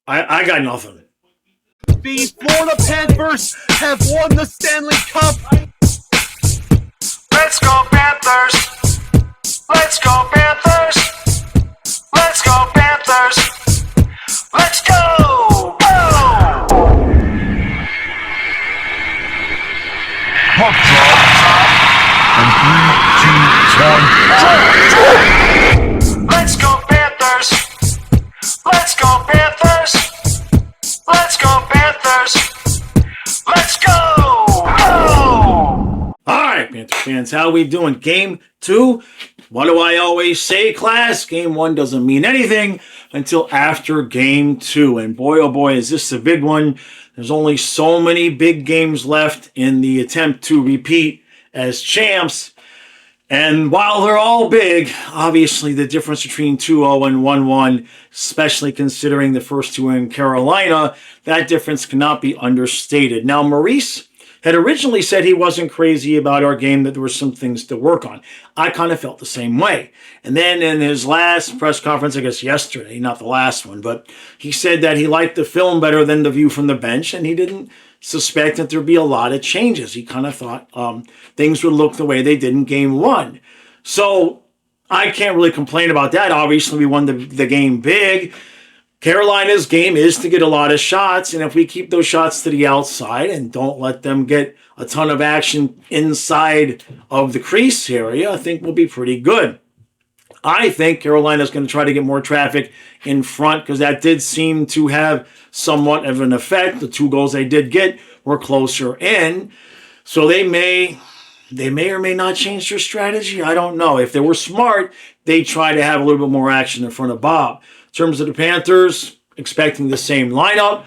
I got nothing. The Florida Panthers have won the Stanley Cup. Let's go Panthers! Let's go Panthers! Let's go Panthers! Let's go! Go! Puck drop. And 3, 2, 1, Let's go Panthers! Let's go Panthers! Let's go Panthers! Let's go! Go! All right, Panther fans, how we doing? Game 2? What do I always say, class? Game 1 doesn't mean anything until after Game 2. And boy, oh boy, is this a big one. There's only so many big games left in the attempt to repeat as champs. And while they're all big, obviously the difference between 2-0 and 1-1, especially considering the first two in Carolina, that difference cannot be understated. Now, Maurice had originally said he wasn't crazy about our game, that there were some things to work on. I kind of felt the same way. And then in his last press conference, I guess yesterday, not the last one, but he said that he liked the film better than the view from the bench, and he didn't suspect that there'd be a lot of changes. He kind of thought things would look the way they did in Game 1. So I can't really complain about that. Obviously, we won the game big. Carolina's game is to get a lot of shots, and if we keep those shots to the outside and don't let them get a ton of action inside of the crease area, I think we'll be pretty good. I think Carolina's going to try to get more traffic in front because that did seem to have somewhat of an effect. The 2 goals they did get were closer in. So they may or may not change their strategy. I don't know. If they were smart, they'd try to have a little bit more action in front of Bob. In terms of the Panthers, expecting the same lineup.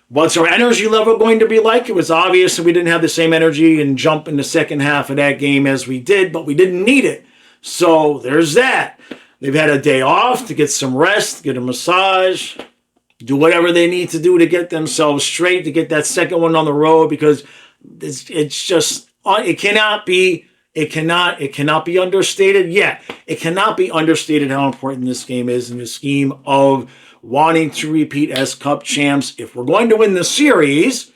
What's our energy level going to be like? It was obvious that we didn't have the same energy and jump in the second half of that game as we did, but we didn't need it. So there's that. They've had a day off to get some rest, get a massage, do whatever they need to do to get themselves straight, to get that second one on the road, because it's just, it cannot be understated. Yeah, it cannot be understated how important this game is in the scheme of wanting to repeat as Cup champs. If we're going to win the series,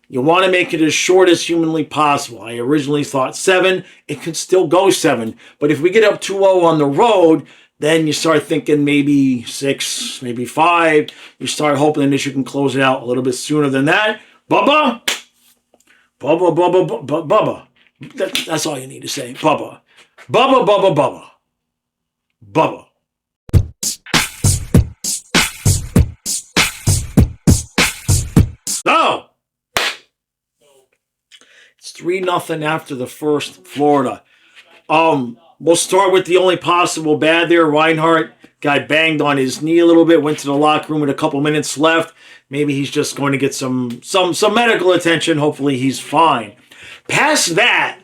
you want to make it as short as humanly possible. I originally thought 7. It could still go 7. But if we get up 2-0 on the road, then you start thinking maybe 6, maybe 5. You start hoping that you can close it out a little bit sooner than that. Bubba. That's all you need to say. Bubba. Oh! It's 3-0 after the first, Florida. We'll start with the only possible bad there. Reinhart got banged on his knee a little bit, went to the locker room with a couple minutes left. Maybe he's just going to get some medical attention. Hopefully he's fine. Past that,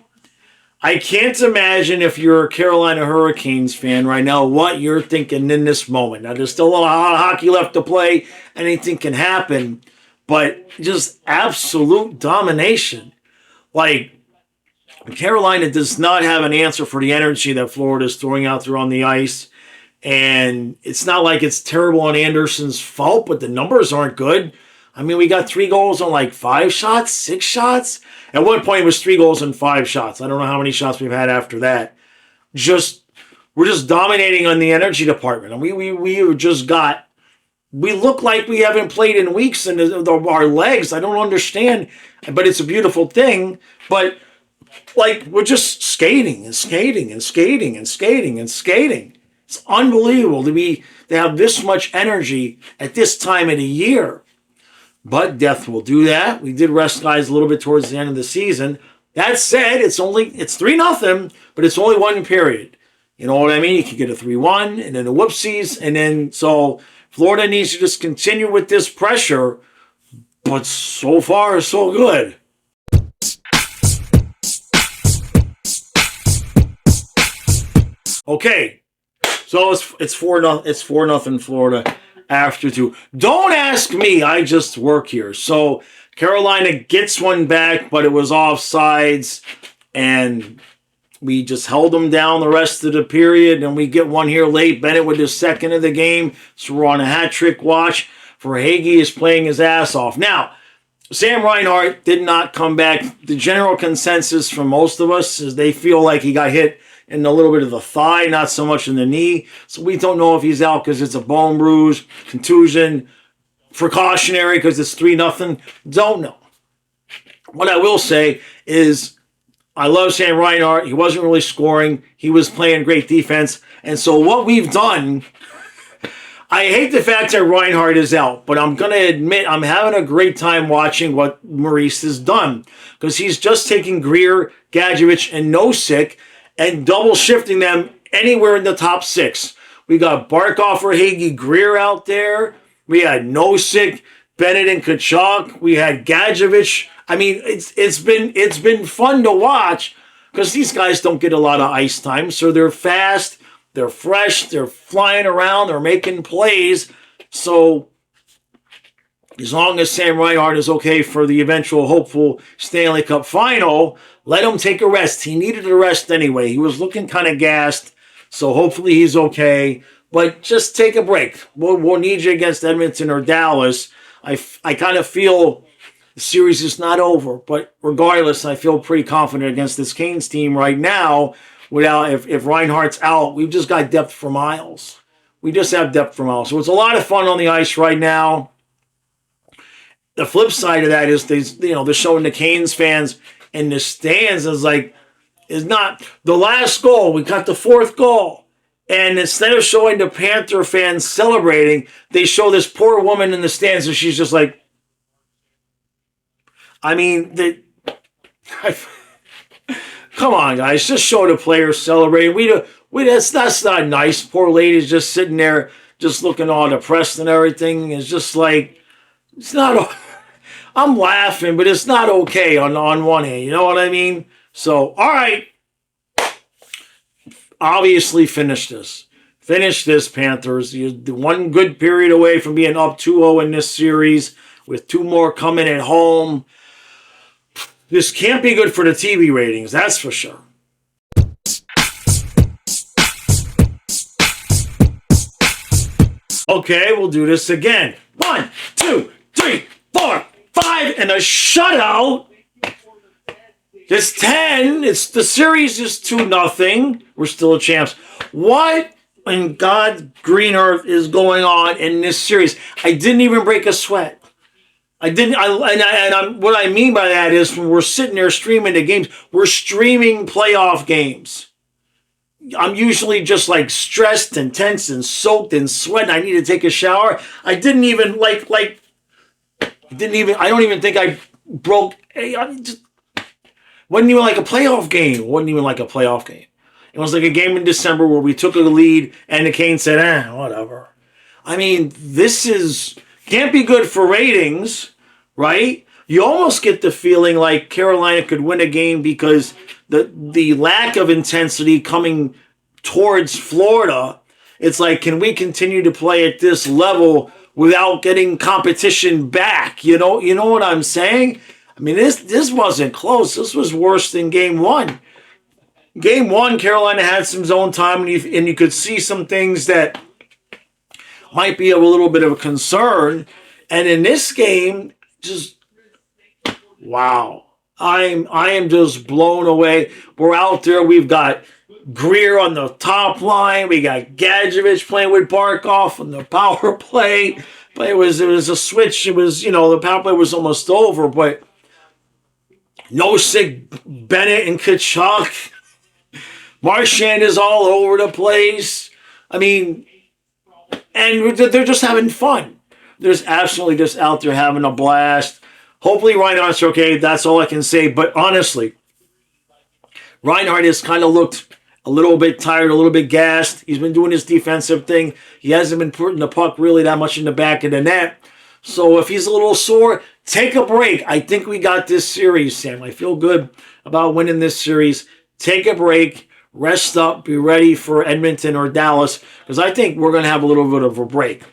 I can't imagine if you're a Carolina Hurricanes fan right now what you're thinking in this moment. Now, there's still a lot of hockey left to play. Anything can happen. But just absolute domination. Like, Carolina does not have an answer for the energy that Florida is throwing out there on the ice. And it's not like it's terrible on Anderson's fault, but the numbers aren't good. I mean, we got 3 goals on like 5 shots, 6 shots. At one point, it was 3 goals and 5 shots. I don't know how many shots we've had after that. We're just dominating on the energy department. And we look like we haven't played in weeks, and our legs, I don't understand, but it's a beautiful thing. But like, we're just skating and skating and skating and skating and skating. It's unbelievable to have this much energy at this time of the year. But death will do that. We did rest guys a little bit towards the end of the season. That said, it's 3-0, but it's only 1 period. You know what I mean? You could get a 3-1 and then a whoopsies, and then so Florida needs to just continue with this pressure. But so far, so good. Okay, so it's 4-0 Florida after 2. Don't ask me, I just work here. So Carolina gets one back, but it was offsides, and we just held them down the rest of the period, and we get one here late. Bennett with his second of the game, so we're on a hat trick watch. Verhaeghe is playing his ass off. Now, Sam Reinhart did not come back. The general consensus from most of us is they feel like he got hit in a little bit of the thigh, not so much in the knee. So we don't know if he's out because it's a bone bruise, contusion, precautionary because it's 3-0. Don't know. What I will say is I love Sam Reinhart. He wasn't really scoring. He was playing great defense. And so what we've done, I hate the fact that Reinhart is out, but I'm going to admit I'm having a great time watching what Maurice has done because he's just taking Greer, Gadjevich, and Nosek and double shifting them anywhere in the top 6. We got Barkov, Verhaeghe, Greer out there. We had Nosek, Bennett, and Kachuk. We had Gadjevich. I mean, it's been fun to watch because these guys don't get a lot of ice time, so they're fast. They're fresh. They're flying around. They're making plays. So as long as Sam Reinhart is okay for the eventual hopeful Stanley Cup final, let him take a rest. He needed a rest anyway. He was looking kind of gassed. So hopefully he's okay. But just take a break. We'll need you against Edmonton or Dallas. I kind of feel the series is not over. But regardless, I feel pretty confident against this Canes team right now. If Reinhardt's out, we've just got depth for miles. We just have depth for miles. So it's a lot of fun on the ice right now. The flip side of that is they're showing the Canes fans in the stands is not the last goal. We got the 4th goal. And instead of showing the Panther fans celebrating, they show this poor woman in the stands and she's just like, I mean, come on, guys. Just show the players celebrating. That's not nice. Poor lady's just sitting there, just looking all depressed and everything. It's just like, it's not. I'm laughing, but it's not okay on one hand. You know what I mean? So, all right. Obviously, finish this. Finish this, Panthers. You're one good period away from being up 2-0 in this series, with 2 more coming at home. This can't be good for the TV ratings, that's for sure. Okay, we'll do this again. 1, 2, 3, 4, 5, and a shutout. It's 10. The series is 2-0. We're still champs. What in God's green earth is going on in this series? I didn't even break a sweat. What I mean by that is when we're sitting there streaming the games, we're streaming playoff games. I'm usually just like stressed and tense and soaked and sweating. I need to take a shower. I didn't even I don't even think I broke. Wasn't even like a playoff game. It was like a game in December where we took a lead and the Canes said, whatever. I mean, this can't be good for ratings, right? You almost get the feeling like Carolina could win a game because the lack of intensity coming towards Florida, it's like, can we continue to play at this level without getting competition back? You know what I'm saying? I mean, this wasn't close. This was worse than Game 1. Game 1, Carolina had some zone time, and you could see some things that might be a little bit of a concern. And in this game, just wow. I am just blown away. We're out there. We've got Greer on the top line. We got Gadjevich playing with Barkov on the power play. But it was a switch. It was, the power play was almost over. But Nosek, Bennett, and Kachuk. Marchand is all over the place. I mean, and they're just having fun. They're just absolutely just out there having a blast. Hopefully Reinhardt's okay. That's all I can say. But honestly, Reinhardt has kind of looked a little bit tired, a little bit gassed. He's been doing his defensive thing. He hasn't been putting the puck really that much in the back of the net. So if he's a little sore, take a break. I think we got this series, Sam. I feel good about winning this series. Take a break. Rest up. Be ready for Edmonton or Dallas. Because I think we're going to have a little bit of a break.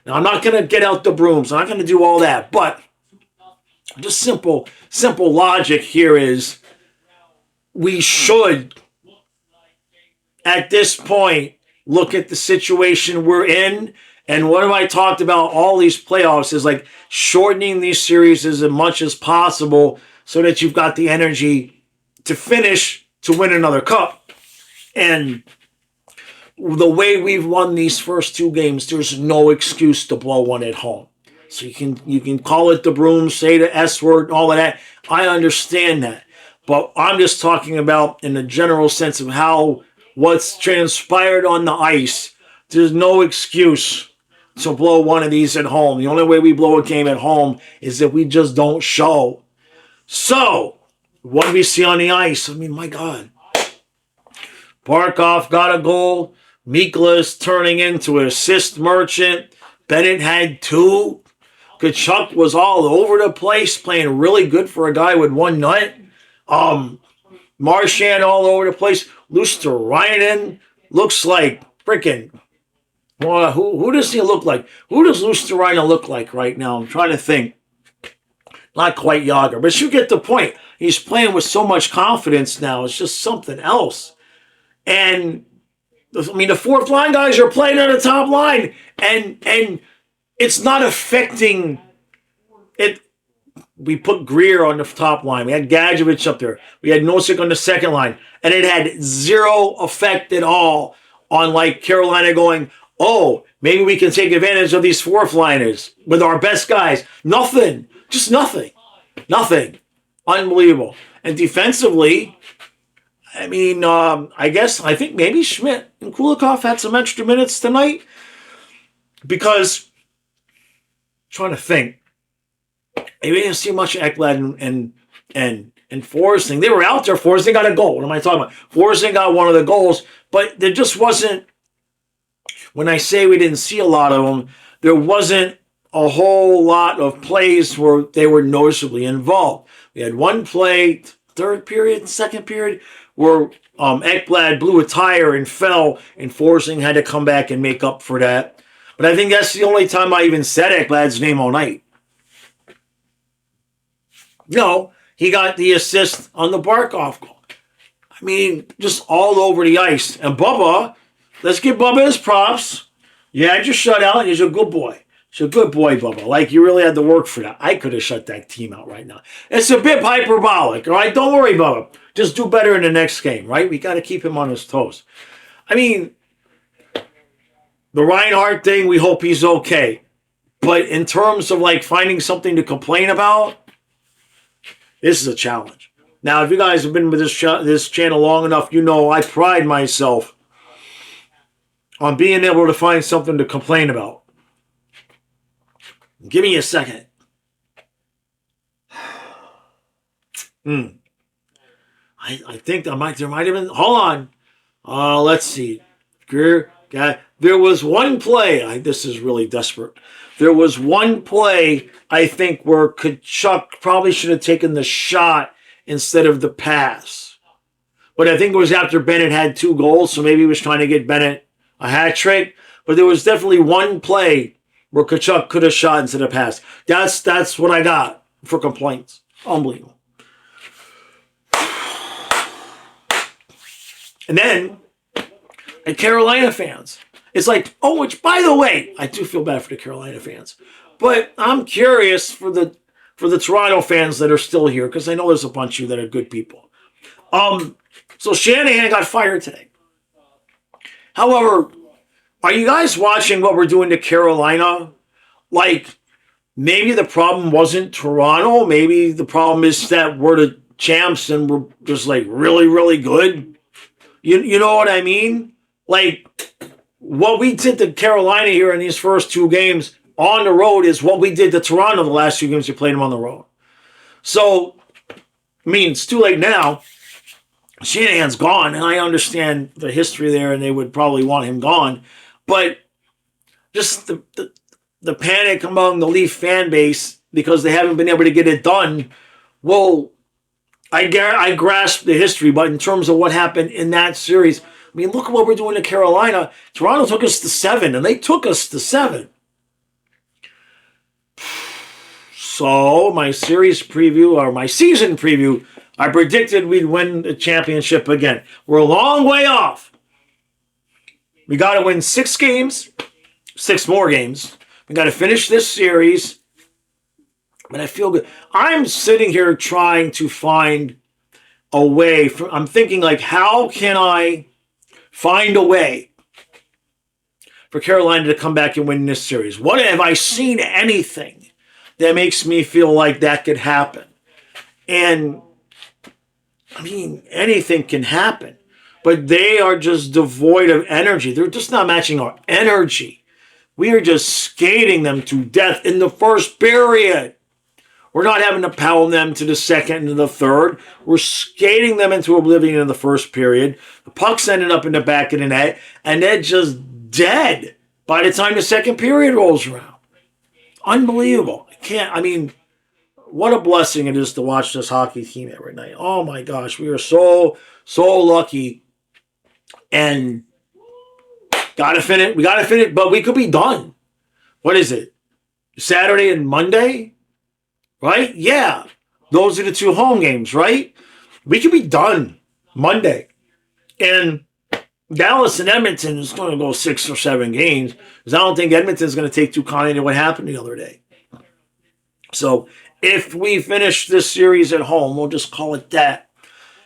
Now, I'm not going to get out the brooms. I'm not going to do all that. But just simple logic here is we should, at this point, look at the situation we're in And what have I talked about all these playoffs is like shortening these series as much as possible so that you've got the energy to finish to win another cup. And the way we've won these first 2 games, there's no excuse to blow one at home. So you can call it the Bruins, say the S word, all of that. I understand that. But I'm just talking about in the general sense of how what's transpired on the ice. There's no excuse to blow one of these at home. The only way we blow a game at home is if we just don't show. So, what do we see on the ice? I mean, my God. Barkov got a goal. Mikula's turning into an assist merchant. Bennett had 2. Kachuk was all over the place, playing really good for a guy with 1 nut. Marchand all over the place. Luosterainen looks like freaking... Well, who does he look like? Who does Luosterainen look like right now? I'm trying to think. Not quite Yager, but you get the point. He's playing with so much confidence now. It's just something else. And, I mean, the fourth line guys are playing on the top line. And it's not affecting it. We put Greer on the top line. We had Gadjevich up there. We had Nosek on the second line. And it had zero effect at all on, like, Carolina going, oh, maybe we can take advantage of these fourth liners with our best guys. Nothing. Just nothing. Nothing. Unbelievable. And defensively, I mean, I think maybe Schmidt and Kulikov had some extra minutes tonight because, trying to think, maybe I didn't see much of Ekblad and Forsling. They were out there. Forsling got a goal. What am I talking about? Forsling got one of the goals, but there just wasn't, when I say we didn't see a lot of them, there wasn't a whole lot of plays where they were noticeably involved. We had one play, third period, second period, where Ekblad blew a tire and fell, and Forsling had to come back and make up for that. But I think that's the only time I even said Ekblad's name all night. No, he got the assist on the Barkov goal. I mean, just all over the ice. And Bubba, let's give Bubba his props. You had your shutout. He's a good boy. He's a good boy, Bubba. Like, you really had to work for that. I could have shut that team out right now. It's a bit hyperbolic, all right? Don't worry, Bubba. Just do better in the next game, right? We got to keep him on his toes. I mean, the Reinhardt thing, we hope he's okay. But in terms of, like, finding something to complain about, this is a challenge. Now, if you guys have been with this channel long enough, you know I pride myself on being able to find something to complain about. Give me a second. I think there might have been. Hold on. Let's see. There was one play. This is really desperate. There was one play, I think, where Kachuk probably should have taken the shot instead of the pass. But I think it was after Bennett had 2 goals, so maybe he was trying to get Bennett a hat trick. But there was definitely one play where Kachuk could have shot instead of pass. That's what I got for complaints. Unbelievable. And then, and Carolina fans, it's like, oh, which, by the way, I do feel bad for the Carolina fans. But I'm curious for the Toronto fans that are still here, because I know there's a bunch of you that are good people. So Shanahan got fired today. However, are you guys watching what we're doing to Carolina? Like, maybe the problem wasn't Toronto. Maybe the problem is that we're the champs and we're just, like, really, really good. You know what I mean? Like, what we did to Carolina here in these first 2 games on the road is what we did to Toronto the last 2 games we played them on the road. So, I mean, it's too late now. Shanahan's gone, and I understand the history there, and they would probably want him gone. But just the panic among the Leaf fan base because they haven't been able to get it done. Well, I grasp the history, but in terms of what happened in that series, I mean, look at what we're doing to Carolina. Toronto took us to 7, and they took us to 7. So my series preview, or my season preview, I predicted we'd win the championship again. We're a long way off. We got to win 6 games, 6 more games. We got to finish this series. But I feel good. I'm sitting here trying to find a way. I'm thinking, like, how can I find a way for Carolina to come back and win this series? What have I seen anything that makes me feel like that could happen? And, I mean, anything can happen. But they are just devoid of energy. They're just not matching our energy. We are just skating them to death in the first period. We're not having to pound them to the second and the third. We're skating them into oblivion in the first period. The puck's ending up in the back of the net, and they're just dead by the time the second period rolls around. Unbelievable. What a blessing it is to watch this hockey team every night. Oh my gosh, we are so lucky. And gotta finish. We gotta finish, but we could be done. What is it? Saturday and Monday? Right? Yeah. Those are the 2 home games, right? We could be done Monday. And Dallas and Edmonton is going to go 6 or 7 games, because I don't think Edmonton is going to take too kindly to what happened the other day. So if we finish this series at home, we'll just call it that,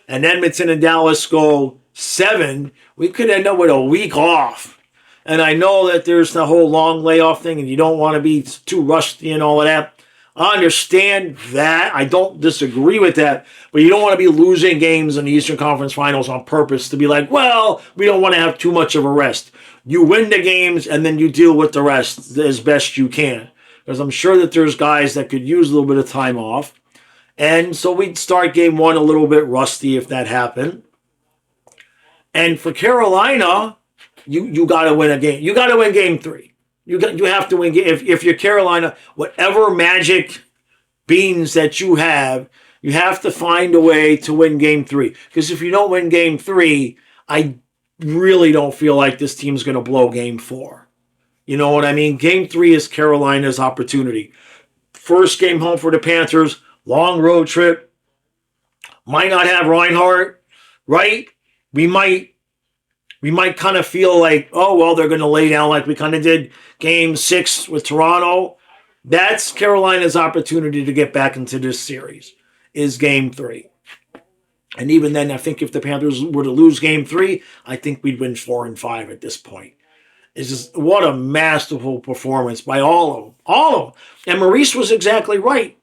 and Edmonton and Dallas go 7, we could end up with a week off. And I know that there's the whole long layoff thing, and you don't want to be too rusty and all of that. I understand that. I don't disagree with that. But you don't want to be losing games in the Eastern Conference Finals on purpose to be like, well, we don't want to have too much of a rest. You win the games, and then you deal with the rest as best you can. Because I'm sure that there's guys that could use a little bit of time off. And so we'd start game 1 a little bit rusty if that happened. And for Carolina, you got to win a game. You got to win game 3. You have to win. If you're Carolina, whatever magic beans that you have to find a way to win game 3. Because if you don't win game 3, I really don't feel like this team's going to blow game 4. You know what I mean? Game 3 is Carolina's opportunity. First game home for the Panthers, long road trip. Might not have Reinhart, right? We might kind of feel like, oh, well, they're going to lay down like we kind of did game 6 with Toronto. That's Carolina's opportunity to get back into this series, is game 3. And even then, I think if the Panthers were to lose game 3, I think we'd win 4 and 5 at this point. It's just, what a masterful performance by all of them. All of them. And Maurice was exactly right.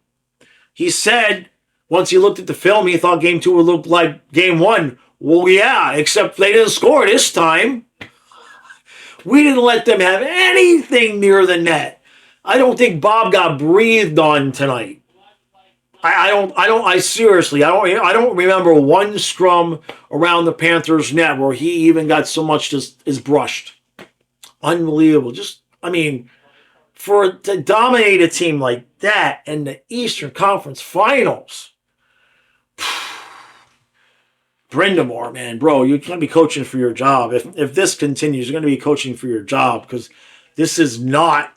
He said, once he looked at the film, he thought game 2 would look like game 1. Well, yeah, except they didn't score this time. We didn't let them have anything near the net. I don't think Bob got breathed on tonight. I don't remember one scrum around the Panthers' net where he even got so much as brushed. Unbelievable. To dominate a team like that in the Eastern Conference Finals. Brindamore, man, bro, you're going to be coaching for your job. If this continues, you're going to be coaching for your job, because this is not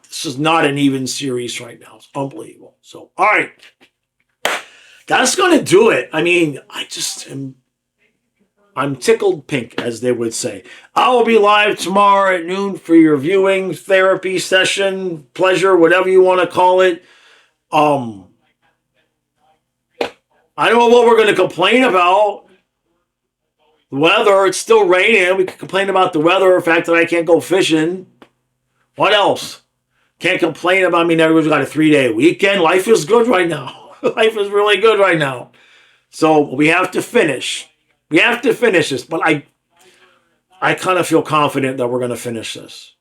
an even series right now. It's unbelievable. So, all right. That's going to do it. I'm tickled pink, as they would say. I will be live tomorrow at noon for your viewing therapy session, pleasure, whatever you want to call it. I don't know what we're going to complain about. Weather, it's still raining. We can complain about the weather, the fact that I can't go fishing. What else? Can't complain about me. Everyone's got a 3-day weekend. Life is good right now. Life is really good right now. So we have to finish. We have to finish this. But I kind of feel confident that we're going to finish this.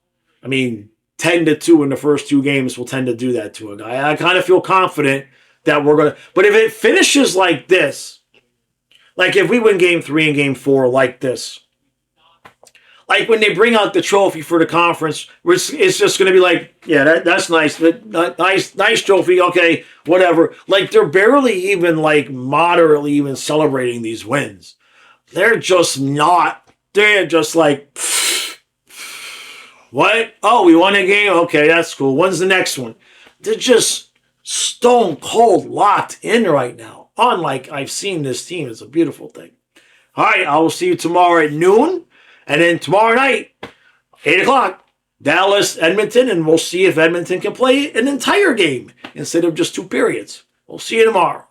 10-2 in the first 2 games will tend to do that to a guy. I kind of feel confident that we're going to. But if it finishes like this, like if we win game 3 and game 4 like this, like when they bring out the trophy for the conference, it's just going to be like, yeah, that's nice. Nice trophy. Okay, whatever. Like they're barely even like moderately even celebrating these wins. They're just not. They're just like, what? Oh, we won a game? Okay, that's cool. When's the next one? They're just stone cold locked in right now. Unlike I've seen this team. It's a beautiful thing. All right, I will see you tomorrow at noon. And then tomorrow night, 8 o'clock, Dallas, Edmonton, and we'll see if Edmonton can play an entire game instead of just 2 periods. We'll see you tomorrow.